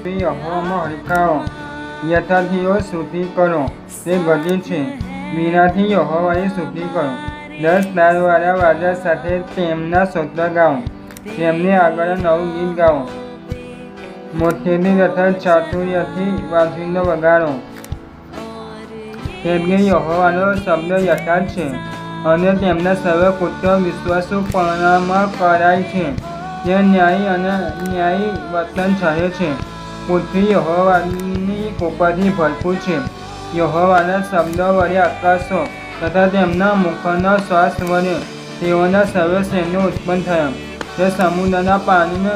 પૃથ્વી યહોવામાં હરખાવો, યથાર્થીઓ સ્તુતિ કરો, તે ગતિ છે, વીણાથી યહોવાની સ્તુતિ કરો, 10 તારવાળા વાજા સાથે તેમના સ્તોત્ર ગાઓ, તેમની આગળ નવું ગીત ગાઓ, મોઠેથી તથા ચાતુર્યથી વાંસળીનો વગાડો, કેમ કે યહોવાનો શબ્દ યથાર્થ છે અને તેમના સર્વ કૃત્યો વિશ્વાસુપણામાં કરાય છે. તે ન્યાયી વર્તન ચાહે છે. પૃથ્વી યહોવાની કૃપાથી ભરપૂર છે. યહોવાના શબ્દ વડે આકાશો તથા તેમના મુખના શ્વાસ વડે તેઓના સર્વ સૈન્યો ઉત્પન્ન થયા. તે સમુદ્રના પાણીને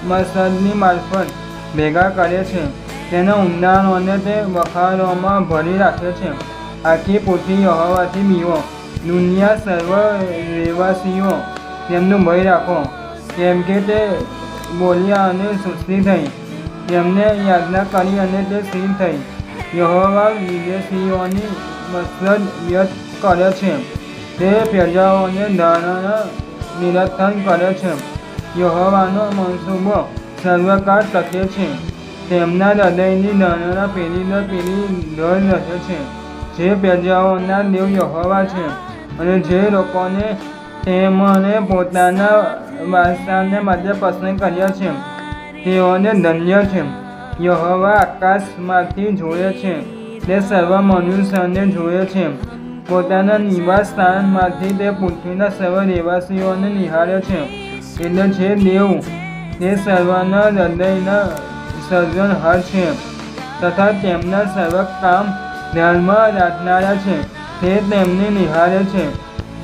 મસદની મારફત ભેગા કરે છે. તેના ઊંડાણોને તે બખારોમાં ભરી રાખે છે. આખી પૃથ્વી યહોવાથી બીવો, દુનિયા સર્વ રહેવાસીઓ તેમનું ભય રાખો. કેમ કે તે બોલ્યા અને સૃષ્ટિ થઈ, તેમને યાજના કરી અને તે સ્થિર થઈ. યહોવા વિદેશીઓની મસદ વ્યર્થ કરે છે. તે પ્રજાઓને ધારણા નિરર્થક કરે છે. યહોવાનો મનસૂબો સર્વકાળ ટકે છે. તેમના હૃદયની ધારણા પેઢી દર પેઢી દ્રઢ રહે છે. જે પ્રજાઓના દેવ યહોવા છે અને જે લોકોને તેમણે પોતાના વારસાને માટે પસંદ કર્યા છે તેઓને ધન્ય છે. યહોવા આકાશમાંથી જુએ છે, તે સર્વ મનુષ્યને જુએ છે. પોતાના નિવાસ સ્થાનમાંથી તે પૃથ્વીના સર્વ રહેવાસીઓને નિહાળે છે. એટલે જે દેવ તે સર્વના હૃદયના સર્જનહાર છે તથા તેમના સર્વ કામ ધ્યાનમાં રાખનારા છે. તે તેમને નિહાળે છે.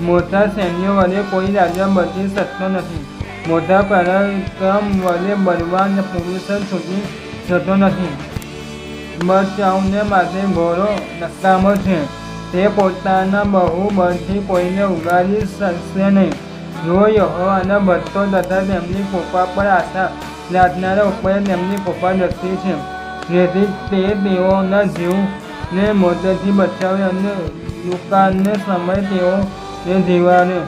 મોટા સૈન્યો વડે કોઈ રાજા બચી શકતો નથી. મોટા પરાક્રમ વડે બળવાન પુરુષ છૂટી જતો નથી. બચાવને માટે ઘોડો નકામો છે. તે પોતાના બહુ બળથી કોઈને ઉગાડી શકશે નહીં. જો યહોવાના ભક્તો તથા તેમની કૃપા પર આશા રાખનારા ઉપર તેમની કૃપા દ્રષ્ટિ છે, જેથી તે તેઓના જીવને મોતથી બચાવે અને દુકાળને સમય તેઓને જીવાડે.